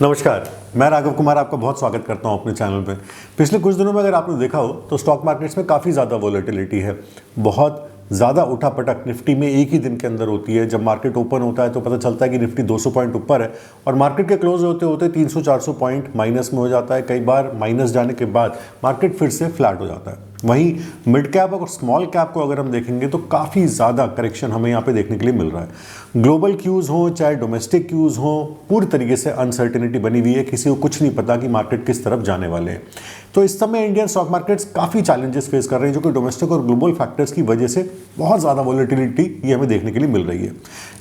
नमस्कार, मैं राघव कुमार आपका बहुत स्वागत करता हूं अपने चैनल पे। पिछले कुछ दिनों में अगर आपने देखा हो तो स्टॉक मार्केट्स में काफ़ी ज़्यादा वॉलेटिलिटी है। बहुत ज़्यादा उठापटक निफ्टी में एक ही दिन के अंदर होती है। जब मार्केट ओपन होता है तो पता चलता है कि निफ्टी 200 पॉइंट ऊपर है और मार्केट के क्लोज होते होते 300-400 पॉइंट माइनस में हो जाता है। कई बार माइनस जाने के बाद मार्केट फिर से फ्लैट हो जाता है। वहीं मिड कैप और स्मॉल कैप को अगर हम देखेंगे तो काफ़ी ज़्यादा करेक्शन हमें यहाँ पे देखने के लिए मिल रहा है। ग्लोबल क्यूज़ हो चाहे डोमेस्टिक क्यूज़ हो, पूरी तरीके से अनसर्टेनिटी बनी हुई है। किसी को कुछ नहीं पता कि मार्केट किस तरफ जाने वाले हैं। तो इस समय इंडियन स्टॉक मार्केट्स काफ़ी चैलेंजेस फेस कर रहे हैं, जो कि डोमेस्टिक और ग्लोबल फैक्टर्स की वजह से बहुत ज़्यादा वॉलेटिलिटी ये हमें देखने के लिए मिल रही है।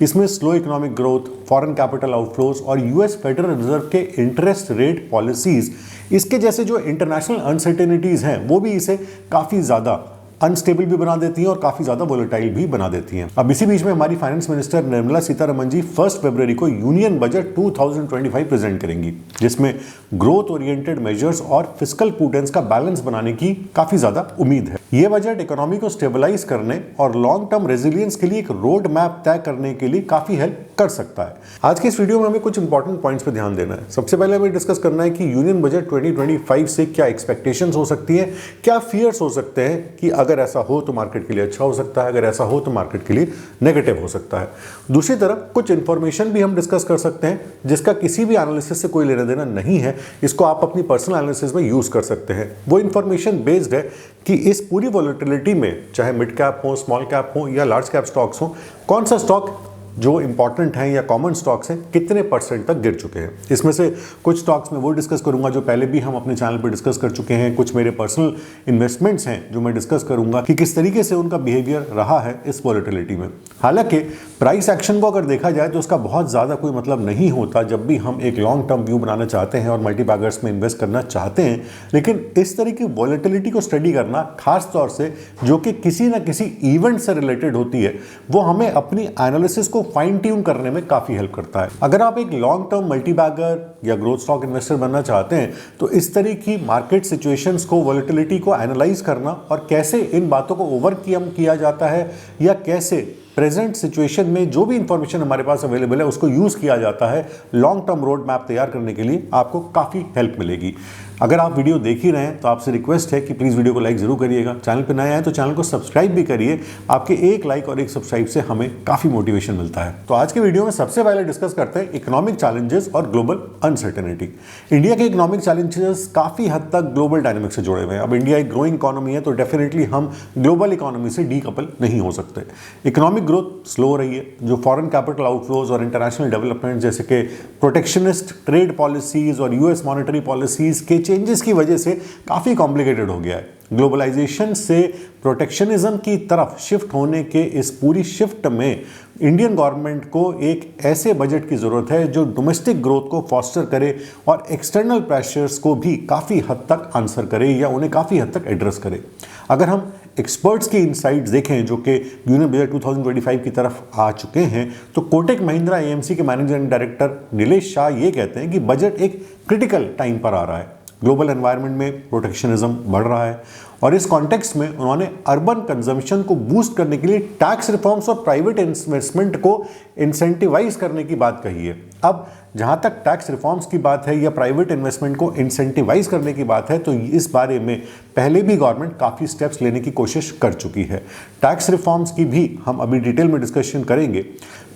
इसमें slow economic growth, foreign capital outflows और यूएस फेडरल रिजर्व के इंटरेस्ट रेट पॉलिसीज, इसके जैसे जो इंटरनेशनल अनसर्टेनिटीज़ हैं वो भी इसे काफ़ी ज़्यादा अनस्टेबल भी बना देती हैं और काफ़ी ज़्यादा वोलेटाइल भी बना देती हैं। अब इसी बीच में हमारी फाइनेंस मिनिस्टर निर्मला सीतारमण जी 1 फरवरी को यूनियन बजट 2025 प्रेजेंट करेंगी, जिसमें ग्रोथ ओरिएंटेड मेजर्स और फिस्कल प्रूडेंस का बैलेंस बनाने की काफ़ी ज़्यादा उम्मीद है। ये बजट इकोनॉमी को स्टेबलाइज करने और लॉन्ग टर्म रेजिलियंस के लिए एक रोड मैप तय करने के लिए काफ़ी हेल्प कर सकता है। आज के इस वीडियो में हमें कुछ इंपॉर्टेंट पॉइंट्स पे ध्यान देना है। सबसे पहले हमें डिस्कस करना है कि यूनियन बजट 2025 से क्या एक्सपेक्टेशंस हो सकती हैं, क्या फियर्स हो सकते हैं कि अगर ऐसा हो तो मार्केट के लिए अच्छा हो सकता है, अगर ऐसा हो तो मार्केट के लिए नेगेटिव हो सकता है। दूसरी तरफ कुछ इंफॉर्मेशन भी हम डिस्कस कर सकते हैं जिसका किसी भी एनालिसिस से कोई लेना देना नहीं है। इसको आप अपनी पर्सनल एनालिसिस में यूज कर सकते हैं। वो इंफॉर्मेशन बेस्ड है कि इस पूरी वॉलेटिलिटी में चाहे मिड कैप हो, स्मॉल कैप हो या लार्ज कैप स्टॉक्स हो, कौन सा स्टॉक जो इंपॉर्टेंट हैं या कॉमन स्टॉक्स हैं कितने % तक गिर चुके हैं। इसमें से कुछ स्टॉक्स में वो डिस्कस करूंगा जो पहले भी हम अपने चैनल पर डिस्कस कर चुके हैं। कुछ मेरे पर्सनल इन्वेस्टमेंट्स हैं जो मैं डिस्कस करूंगा कि किस तरीके से उनका बिहेवियर रहा है इस वॉलेटिलिटी में। हालांकि प्राइस एक्शन को अगर देखा जाए तो उसका बहुत ज़्यादा कोई मतलब नहीं होता जब भी हम एक लॉन्ग टर्म व्यू बनाना चाहते हैं और मल्टीबैगर्स में इन्वेस्ट करना चाहते हैं। लेकिन इस तरह की वॉलेटिलिटी को स्टडी करना, खास तौर से जो कि किसी ना किसी इवेंट से रिलेटेड होती है, वो हमें अपनी एनालिसिस को फाइन ट्यून करने में काफी हेल्प करता है। अगर आप एक लॉन्ग टर्म मल्टीबैगर या ग्रोथ स्टॉक इन्वेस्टर बनना चाहते हैं तो इस तरह की मार्केट सिचुएशंस को, वॉलेटिलिटी को एनालाइज करना और कैसे इन बातों को ओवरकम किया जाता है या कैसे प्रेजेंट सिचुएशन में जो भी इंफॉर्मेशन हमारे पास अवेलेबल है उसको यूज किया जाता है, लॉन्ग टर्म रोड मैप तैयार करने के लिए आपको काफी हेल्प मिलेगी। अगर आप वीडियो देख ही रहे हैं तो आपसे रिक्वेस्ट है कि प्लीज़ वीडियो को लाइक जरूर करिएगा। चैनल पे नए आए तो चैनल को सब्सक्राइब भी करिए। आपके एक लाइक और एक सब्सक्राइब से हमें काफ़ी मोटिवेशन मिलता है। तो आज के वीडियो में सबसे पहले डिस्कस करते हैं इकोनॉमिक चैलेंजेस और ग्लोबल अनसर्टेनिटी। इंडिया के इकोनॉमिक चैलेंजेस काफ़ी हद तक ग्लोबल डायनेमिक्स से जुड़े हुए हैं। अब इंडिया एक ग्रोइंग इकोनॉमी है तो डेफिनेटली हम ग्लोबल इकोनॉमी से डीकपल नहीं हो सकते। इकोनॉमिक ग्रोथ स्लो हो रही है। जो फॉरेन कैपिटल आउटफ्लोज और इंटरनेशनल डेवलपमेंट जैसे कि प्रोटेक्शनिस्ट ट्रेड पॉलिसीज और यूएस मॉनेटरी पॉलिसीज के चेंजेस की वजह से काफ़ी कॉम्प्लिकेटेड हो गया है। ग्लोबलाइजेशन से प्रोटेक्शनिज्म की तरफ शिफ्ट होने के इस पूरी शिफ्ट में इंडियन गवर्नमेंट को एक ऐसे बजट की ज़रूरत है जो डोमेस्टिक ग्रोथ को फॉस्टर करे और एक्सटर्नल प्रेशर्स को भी काफ़ी हद तक आंसर करे या उन्हें काफ़ी हद तक एड्रेस करे। अगर हम एक्सपर्ट्स की इनसाइट्स देखें जो कि यूनियन बजट 2025 की तरफ आ चुके हैं तो कोटक महिंद्रा एएमसी के मैनेजिंग डायरेक्टर नीलेश शाह ये कहते हैं कि बजट एक क्रिटिकल टाइम पर आ रहा है। ग्लोबल एनवायरनमेंट में प्रोटेक्शनिज्म बढ़ रहा है और इस कॉन्टेक्स्ट में उन्होंने अर्बन कंजम्पशन को बूस्ट करने के लिए टैक्स रिफॉर्म्स और प्राइवेट इन्वेस्टमेंट को इंसेंटिवाइज करने की बात कही है। अब जहां तक टैक्स रिफॉर्म्स की बात है या प्राइवेट इन्वेस्टमेंट को इंसेंटिवाइज करने की बात है तो इस बारे में पहले भी गवर्नमेंट काफ़ी स्टेप्स लेने की कोशिश कर चुकी है। टैक्स रिफॉर्म्स की भी हम अभी डिटेल में डिस्कशन करेंगे।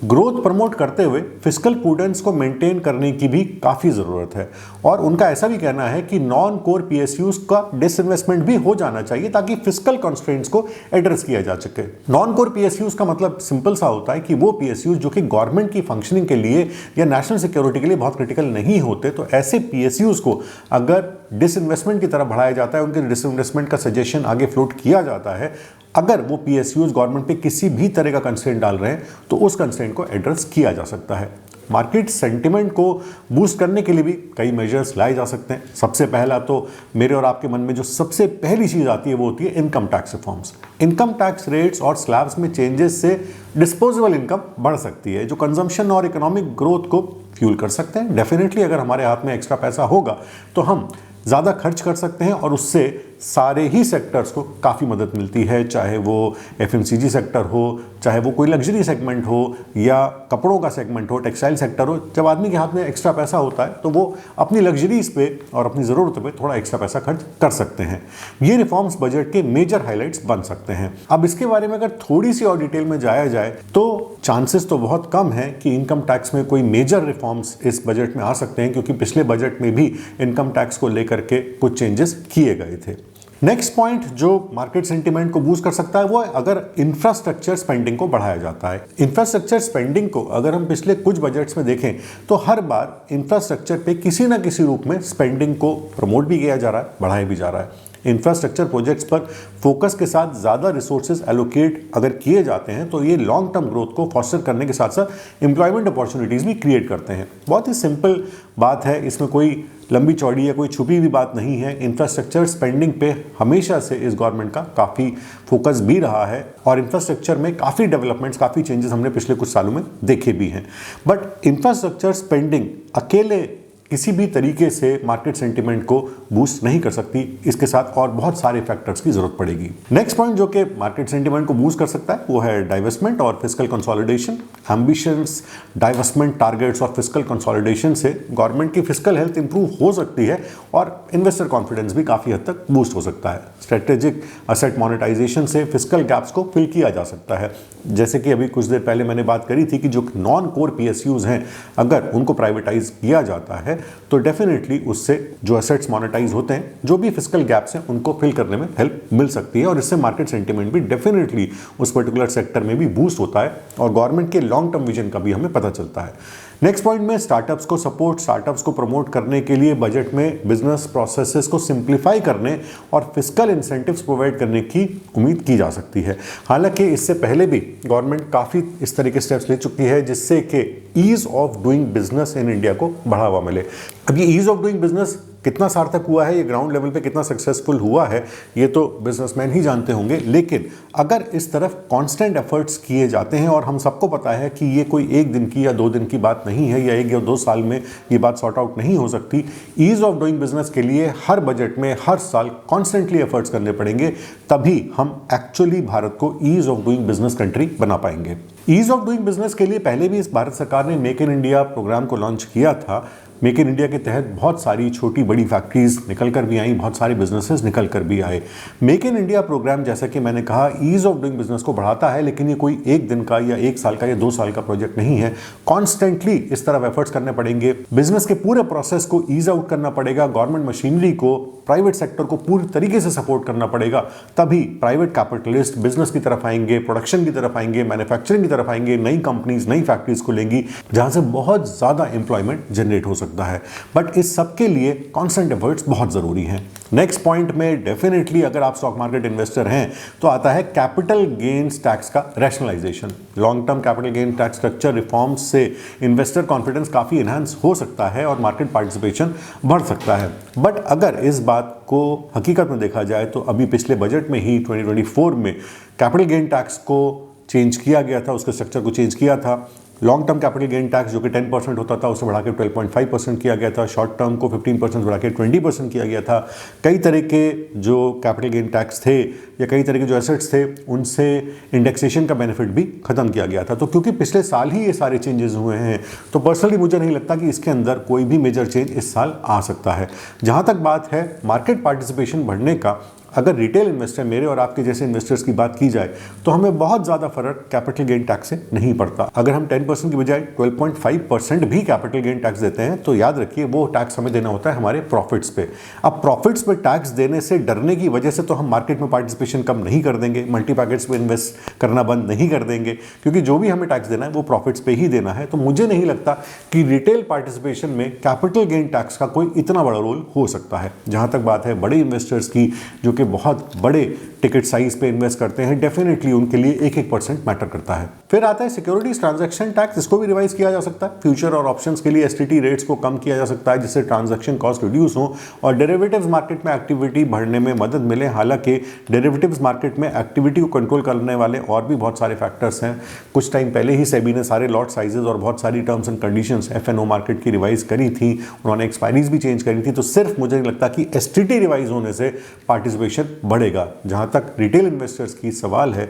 ग्रोथ प्रमोट करते हुए फिस्कल प्रूडेंस को मेंटेन करने की भी काफ़ी ज़रूरत है और उनका ऐसा भी कहना है कि नॉन कोर पीएसयूज का डिसइन्वेस्टमेंट भी हो जाना चाहिए ताकि फिस्कल कंस्ट्रेंट्स को एड्रेस किया जा सके। नॉन कोर पीएसयूज का मतलब सिंपल सा होता है कि वो पीएसयूज जो कि गवर्नमेंट की फंक्शनिंग के लिए या नेशनल सिक्योरिटी के लिए बहुत क्रिटिकल नहीं होते, तो ऐसे पीएसयूज को अगर डिसइन्वेस्टमेंट की तरफ बढ़ाया जाता है, उनके डिसइन्वेस्टमेंट का सजेशन आगे फ्लोट किया जाता है, अगर वो पीएसयूज गवर्नमेंट पे किसी भी तरह का कंस्ट्रेंट डाल रहे हैं तो उस कंस्ट्रेंट को एड्रेस किया जा सकता है। मार्केट सेंटिमेंट को बूस्ट करने के लिए भी कई मेजर्स लाए जा सकते हैं। सबसे पहला तो मेरे और आपके मन में जो सबसे पहली चीज़ आती है वो होती है income tax reforms. Income tax rates और स्लैब्स में चेंजेस से डिस्पोजेबल इनकम बढ़ सकती है जो कंजम्पशन और इकोनॉमिक ग्रोथ को फ्यूल कर सकते हैं। डेफिनेटली अगर हमारे हाथ में एक्स्ट्रा पैसा होगा तो हम ज़्यादा खर्च कर सकते हैं और उससे सारे ही सेक्टर्स को काफ़ी मदद मिलती है, चाहे वो एफएमसीजी सेक्टर हो, चाहे वो कोई लग्जरी सेगमेंट हो या कपड़ों का सेगमेंट हो, टेक्सटाइल सेक्टर हो। जब आदमी के हाथ में एक्स्ट्रा पैसा होता है तो वो अपनी लग्जरीज पे और अपनी ज़रूरतों पे थोड़ा एक्स्ट्रा पैसा खर्च कर सकते हैं। ये रिफॉर्म्स बजट के मेजर हाइलाइट्स बन सकते हैं। अब इसके बारे में अगर थोड़ी सी और डिटेल में जाया जाए तो चांसेस तो बहुत कम है कि इनकम टैक्स में कोई मेजर रिफॉर्म्स इस बजट में आ सकते हैं, क्योंकि पिछले बजट में भी इनकम टैक्स को लेकर के कुछ चेंजेस किए गए थे। नेक्स्ट पॉइंट जो मार्केट सेंटीमेंट को बूस्ट कर सकता है वो है अगर इंफ्रास्ट्रक्चर स्पेंडिंग को बढ़ाया जाता है। इंफ्रास्ट्रक्चर स्पेंडिंग को अगर हम पिछले कुछ बजट्स में देखें तो हर बार इंफ्रास्ट्रक्चर पे किसी ना किसी रूप में स्पेंडिंग को प्रमोट भी किया जा रहा है, बढ़ाया भी जा रहा है। इंफ्रास्ट्रक्चर प्रोजेक्ट्स पर फोकस के साथ ज़्यादा रिसोर्सेज एलोकेट अगर किए जाते हैं तो ये लॉन्ग टर्म ग्रोथ को फॉस्टर करने के साथ साथ एम्प्लॉयमेंट अपॉर्चुनिटीज़ भी क्रिएट करते हैं। बहुत ही सिंपल बात है, इसमें कोई लंबी चौड़ी या कोई छुपी हुई बात नहीं है। इंफ्रास्ट्रक्चर स्पेंडिंग पे हमेशा से इस गवर्नमेंट का काफ़ी फोकस भी रहा है और इंफ्रास्ट्रक्चर में काफ़ी डेवलपमेंट्स, काफ़ी चेंजेस हमने पिछले कुछ सालों में देखे भी हैं। बट इंफ्रास्ट्रक्चर स्पेंडिंग अकेले किसी भी तरीके से मार्केट सेंटीमेंट को बूस्ट नहीं कर सकती, इसके साथ और बहुत सारे फैक्टर्स की जरूरत पड़ेगी। नेक्स्ट पॉइंट जो कि मार्केट सेंटीमेंट को बूस्ट कर सकता है वो है डाइवेस्टमेंट और fiscal consolidation. Ambitions, divestment targets और फिस्कल कंसोलिडेशन से गवर्नमेंट की फिस्कल हेल्थ इंप्रूव हो सकती है और इन्वेस्टर कॉन्फिडेंस भी काफ़ी हद तक बूस्ट हो सकता है। स्ट्रेटेजिक असेट मोनेटाइजेशन से फिस्कल गैप्स को फिल किया जा सकता है। जैसे कि अभी कुछ देर पहले मैंने बात करी थी कि जो नॉन कोर पीएसयूज हैं अगर उनको प्राइवेटाइज किया जाता है तो डेफिनेटली उससे जो एसेट्स मोनेटाइज होते हैं, जो भी फिस्कल गैप्स हैं उनको फिल करने में हेल्प मिल सकती है और इससे मार्केट सेंटीमेंट भी डेफिनेटली उस पर्टिकुलर सेक्टर में भी बूस्ट होता है और गवर्नमेंट के लॉन्ग टर्म विजन का भी हमें पता चलता है। नेक्स्ट पॉइंट में स्टार्टअप्स को सपोर्ट, स्टार्टअप्स को प्रमोट करने के लिए बजट में बिजनेस प्रोसेसेस को सिंप्लीफाई करने और फिस्कल इंसेंटिव्स प्रोवाइड करने की उम्मीद की जा सकती है। हालांकि इससे पहले भी गवर्नमेंट काफ़ी इस तरह के स्टेप्स ले चुकी है जिससे कि ease of doing business in India को बढ़ावा मिले। अब ये ईज ऑफ डूइंग बिजनेस कितना सार्थक हुआ है, ये ग्राउंड लेवल पे कितना सक्सेसफुल हुआ है, ये तो बिजनेसमैन ही जानते होंगे। लेकिन अगर इस तरफ कांस्टेंट एफर्ट्स किए जाते हैं और हम सबको पता है कि ये कोई एक दिन की या 2 दिन की बात नहीं है या 1 या 2 साल में ये बात सॉर्ट आउट नहीं हो सकती। ईज ऑफ डूइंग बिजनेस के लिए हर बजट में हर साल कॉन्स्टेंटली एफर्ट्स करने पड़ेंगे, तभी हम एक्चुअली भारत को ease of doing business country बना पाएंगे। ईज ऑफ डूइंग बिजनेस के लिए पहले भी इस भारत सरकार ने मेक इन इंडिया प्रोग्राम को लॉन्च किया था। मेक इन इंडिया के तहत बहुत सारी छोटी बड़ी फैक्ट्रीज निकल कर भी आई, बहुत सारे बिजनेसेस निकल कर भी आए। मेक इन इंडिया प्रोग्राम जैसा कि मैंने कहा ईज ऑफ डूइंग बिजनेस को बढ़ाता है, लेकिन ये कोई 1 दिन का या 1 साल का या 2 साल का प्रोजेक्ट नहीं है। कॉन्स्टेंटली इस तरफ एफर्ट्स करने पड़ेंगे, बिजनेस के पूरे प्रोसेस को ईज आउट करना पड़ेगा, गवर्नमेंट मशीनरी को, प्राइवेट सेक्टर को पूरी तरीके से सपोर्ट करना पड़ेगा, तभी प्राइवेट कैपिटलिस्ट बिजनेस की तरफ आएंगे, प्रोडक्शन की तरफ आएंगे, मैन्युफैक्चरिंग की तरफ आएंगे, नई कंपनीज, नई फैक्ट्रीज खुलेंगी जहां से बहुत ज्यादा एम्प्लॉयमेंट जनरेट हो सकता है। बट इस सब के लिए कॉन्स्टेंट एफर्ट्स बहुत जरूरी हैं। नेक्स्ट पॉइंट में डेफिनेटली अगर आप स्टॉक मार्केट इन्वेस्टर हैं तो आता है कैपिटल गेन्स टैक्स का rationalisation. Long term capital gain tax structure reforms से इन्वेस्टर कॉन्फिडेंस काफी एनहांस हो सकता है और मार्केट पार्टिसिपेशन बढ़ सकता है। बट अगर इस बात को हकीकत में देखा जाए तो अभी पिछले बजट में ही 2024 में कैपिटल गेन टैक्स को चेंज किया गया था, उसके स्ट्रक्चर को चेंज किया था। Long term capital gain tax जो कि 10% होता था उसे बढ़ा के 12.5% किया गया था। शॉर्ट टर्म को 15% बढ़ा के 20% किया गया था। कई तरह के जो कैपिटल गेन टैक्स थे या कई तरह के जो एसेट्स थे उनसे इंडेक्सेशन का बेनिफिट भी खत्म किया गया था। तो क्योंकि पिछले साल ही ये सारे चेंजेस हुए हैं तो पर्सनली मुझे नहीं लगता कि इसके अंदर कोई भी मेजर चेंज इस साल आ सकता है। जहाँ तक बात है मार्केट पार्टिसिपेशन बढ़ने का, अगर रिटेल इन्वेस्टर, मेरे और आपके जैसे इन्वेस्टर्स की बात की जाए तो हमें बहुत ज़्यादा फर्क कैपिटल गेन टैक्स से नहीं पड़ता। अगर हम 10% की बजाय 12.5% भी कैपिटल गेन टैक्स देते हैं तो याद रखिए वो टैक्स हमें देना होता है हमारे प्रॉफिट्स पे। अब प्रॉफिट्स पे टैक्स देने से डरने की वजह से तो हम मार्केट में पार्टिसिपेशन कम नहीं कर देंगे, मल्टी पैकेट्स पे इन्वेस्ट करना बंद नहीं कर देंगे, क्योंकि जो भी हमें टैक्स देना है वो प्रॉफिट्स पे ही देना है। तो मुझे नहीं लगता कि रिटेल पार्टिसिपेशन में कैपिटल गेन टैक्स का कोई इतना बड़ा रोल हो सकता है। जहाँ तक बात है बड़े इन्वेस्टर्स की जो कि बहुत बड़े टिकट साइज पे इन्वेस्ट करते हैं, डेफिनेटली उनके लिए 1% मैटर करता है। फिर आता है सिक्योरिटीज ट्रांजैक्शन टैक्स, इसको भी रिवाइज किया जा सकता है। फ्यूचर और ऑप्शंस के लिए एसटीटी रेट्स को कम किया जा सकता है जिससे ट्रांजैक्शन कॉस्ट रिड्यूस हो और डेरिवेटिव्स मार्केट में एक्टिविटी बढ़ने में मदद मिले। हालांकि डेरिवेटिव्स मार्केट में एक्टिविटी को कंट्रोल करने वाले और भी बहुत सारे फैक्टर्स हैं। कुछ टाइम पहले ही सेबी ने सारे लॉट साइजेस और बहुत सारी terms and conditions F and O market की रिवाइज करी थी, उन्होंने एक्सपायरीज भी चेंज करी थी। तो सिर्फ मुझे नहीं लगता कि एसटीटी रिवाइज होने से पार्टिसिपेशन बढ़ेगा। जहां तक रिटेल इन्वेस्टर्स की सवाल है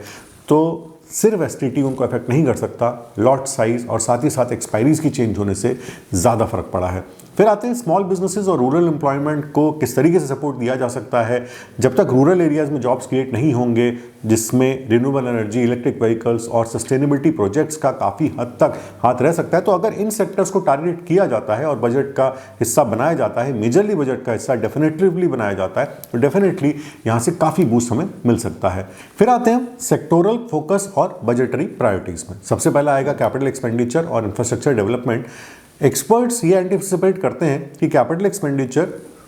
तो सिर्फ एसटीटी उनको अफेक्ट नहीं कर सकता, लॉट साइज और साथ ही साथ एक्सपायरीज की चेंज होने से ज़्यादा फर्क पड़ा है। फिर आते हैं स्मॉल बिजनेसेस और रूरल एम्प्लॉयमेंट को किस तरीके से सपोर्ट दिया जा सकता है। जब तक रूरल एरियाज में जॉब्स क्रिएट नहीं होंगे जिसमें रिन्यूएबल एनर्जी, इलेक्ट्रिक व्हीकल्स और सस्टेनेबिलिटी प्रोजेक्ट्स का काफ़ी हद तक हाथ रह सकता है। तो अगर इन सेक्टर्स को टारगेट किया जाता है और बजट का हिस्सा बनाया जाता है, मेजरली बजट का हिस्सा डेफिनेटली बनाया जाता है, तो डेफिनेटली यहाँ से काफ़ी बूस्ट हमें मिल सकता है। फिर आते हैं सेक्टोरल फोकस और बजटरी प्रायोरिटीज में। सबसे पहला आएगा कैपिटल एक्सपेंडिचर और इंफ्रास्ट्रक्चर डेवलपमेंट। एक्सपर्ट्स ये एंटिसिपेट करते हैं कि कैपिटल एक्सपेंडिचर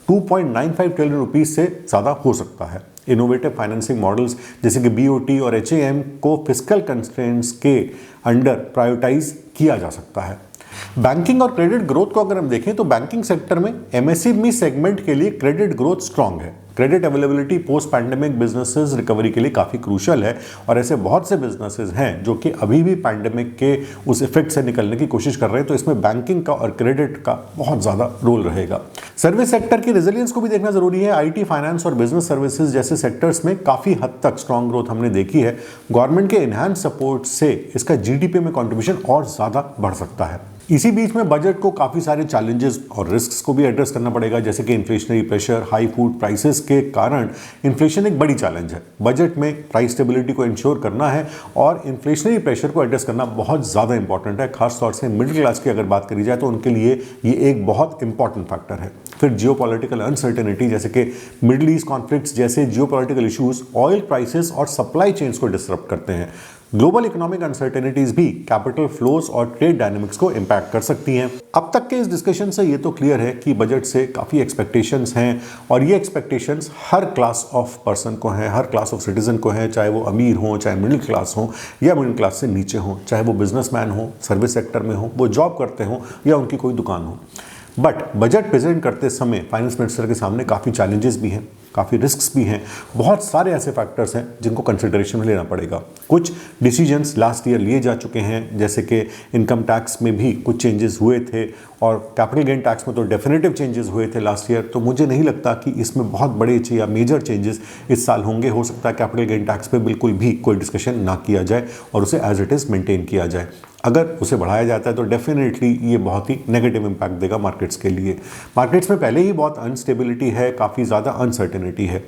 2.95 ट्रिलियन रुपीज से ज़्यादा हो सकता है। इनोवेटिव फाइनेंसिंग मॉडल्स जैसे कि बीओटी और एचएएम को फिस्कल कंस्ट्रेंट्स के अंडर प्रायोरिटाइज किया जा सकता है। बैंकिंग और क्रेडिट ग्रोथ को अगर हम देखें तो बैंकिंग सेक्टर में एमएसएमई सेगमेंट के लिए क्रेडिट ग्रोथ स्ट्रांग है। Credit availability post pandemic businesses recovery के लिए काफ़ी क्रूशियल है और ऐसे बहुत से बिजनेसेस हैं जो कि अभी भी पैंडेमिक के उस इफेक्ट से निकलने की कोशिश कर रहे हैं। तो इसमें बैंकिंग का और क्रेडिट का बहुत ज़्यादा रोल रहेगा। सर्विस सेक्टर की रेजिलियंस को भी देखना जरूरी है। आईटी, फाइनेंस और बिजनेस सर्विसेज जैसे सेक्टर्स में काफ़ी हद तक स्ट्रांग ग्रोथ हमने देखी है। गवर्नमेंट के इनहैंस सपोर्ट से इसका जीडीपी में कॉन्ट्रीब्यूशन और ज़्यादा बढ़ सकता है। इसी बीच में बजट को काफ़ी सारे चैलेंजेस और रिस्क्स को भी एड्रेस करना पड़ेगा, जैसे कि inflationary pressure, high food prices के कारण इन्फ्लेशन एक बड़ी चैलेंज है। बजट में प्राइस स्टेबिलिटी को इंश्योर करना है और इन्फ्लेशनरी प्रेशर को एड्रेस करना बहुत ज़्यादा इंपॉर्टेंट है। खासतौर से मिडिल क्लास की अगर बात करी जाए तो उनके लिए ये एक बहुत इंपॉर्टेंट फैक्टर है। फिर जियोपॉलिटिकल अनसर्टेनिटी जैसे कि मिडिल ईस्ट कॉन्फ्लिक्ट्स जैसे जियोपॉलिटिकल इश्यूज ऑयल प्राइसेस और सप्लाई चेन्स को डिसरप्ट करते हैं। ग्लोबल इकोनॉमिक अनसर्टेनिटीज भी कैपिटल फ्लोज और ट्रेड डायनेमिक्स को इंपैक्ट कर सकती हैं। अब तक के इस डिस्कशन से ये तो क्लियर है कि बजट से काफ़ी एक्सपेक्टेशंस हैं और ये expectations her class of person को हैं, हर क्लास ऑफ सिटीजन को हैं, चाहे वो अमीर हों, चाहे मिडिल क्लास हों या मिडिल क्लास से नीचे हों, चाहे वो बिजनेसमैन हो, सर्विस सेक्टर में हो, वो जॉब करते हों या उनकी कोई दुकान हो। बट बजट प्रेजेंट करते समय फाइनेंस मिनिस्टर के सामने काफ़ी चैलेंजेस भी हैं, काफ़ी रिस्क्स भी हैं, बहुत सारे ऐसे फैक्टर्स हैं जिनको कंसिडरेशन में लेना पड़ेगा। कुछ डिसीजंस लास्ट ईयर लिए जा चुके हैं, जैसे कि इनकम टैक्स में भी कुछ चेंजेस हुए थे और कैपिटल गेन टैक्स में तो डेफिनेटिव चेंजेस हुए थे लास्ट ईयर। तो मुझे नहीं लगता कि इसमें बहुत बड़े या मेजर चेंजेस इस साल होंगे। हो सकता है कैपिटल गेन टैक्स पे बिल्कुल भी कोई डिस्कशन ना किया जाए और उसे एज इट इज़ मेंटेन किया जाए। अगर उसे बढ़ाया जाता है तो डेफिनेटली ये बहुत ही नेगेटिव इंपैक्ट देगा मार्केट्स के लिए। मार्केट्स में पहले ही बहुत अनस्टेबिलिटी है, काफ़ी ज़्यादा अनसर्टेनिटी है।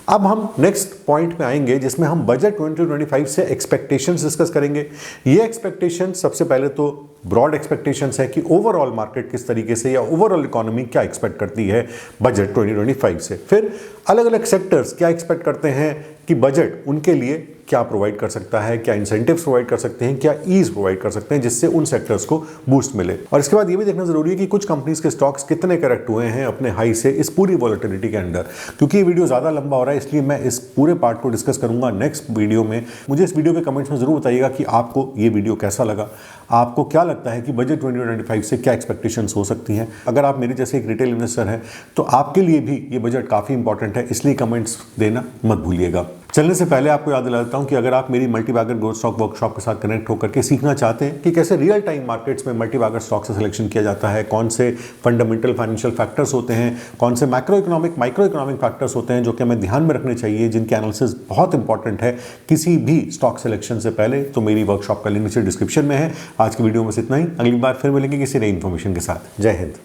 अब हम नेक्स्ट पॉइंट में आएंगे जिसमें हम बजट 2025 से एक्सपेक्टेशंस डिस्कस करेंगे। ये एक्सपेक्टेशन सबसे पहले तो ब्रॉड एक्सपेक्टेशंस है कि ओवरऑल मार्केट किस तरीके से या ओवरऑल इकोनॉमी क्या एक्सपेक्ट करती है बजट 2025 से। फिर अलग अलग सेक्टर्स क्या एक्सपेक्ट करते हैं कि बजट उनके लिए क्या प्रोवाइड कर सकता है, क्या इंसेंटिव्स प्रोवाइड कर सकते हैं, क्या ईज प्रोवाइड कर सकते हैं जिससे उन सेक्टर्स को बूस्ट मिले। और इसके बाद ये भी देखना जरूरी है कि कुछ कंपनीज के स्टॉक्स कितने करेक्ट हुए हैं अपने हाई से इस पूरी वॉलेटिलिटी के अंदर। क्योंकि ये वीडियो ज़्यादा लंबा हो रहा है इसलिए मैं इस पूरे पार्ट को डिस्कस करूंगा नेक्स्ट वीडियो में। मुझे इस वीडियो के कमेंट्स में जरूर बताइएगा कि आपको ये वीडियो कैसा लगा, आपको क्या लगता है कि बजट 2025 से क्या एक्सपेक्टेशंस हो सकती हैं। अगर आप मेरे जैसे एक रिटेल इन्वेस्टर हैं तो आपके लिए भी ये बजट काफ़ी इंपॉर्टेंट है, इसलिए कमेंट्स देना मत भूलिएगा। चलने से पहले आपको याद दिला देता हूं कि अगर आप मेरी मल्टीबैगर ग्रोथ स्टॉक वर्कशॉप के साथ कनेक्ट होकर के सीखना चाहते हैं कि कैसे रियल टाइम मार्केट्स में मल्टीबैगर स्टॉक से सिलेक्शन किया जाता है, कौन से फंडामेंटल फाइनेंशियल फैक्टर्स होते हैं, कौन से माइक्रो इकोनॉमिक फैक्टर्स होते हैं जो कि हमें ध्यान में रखने चाहिए, जिनके एनालिसिस बहुत इंपॉर्टेंट है किसी भी स्टॉक सिलेक्शन से पहले, तो मेरी वर्कशॉप का लिंक नीचे डिस्क्रिप्शन में है। आज की वीडियो में इतना ही, अगली बार फिर मिलेंगे किसी नई इन्फॉर्मेशन के साथ। जय हिंद।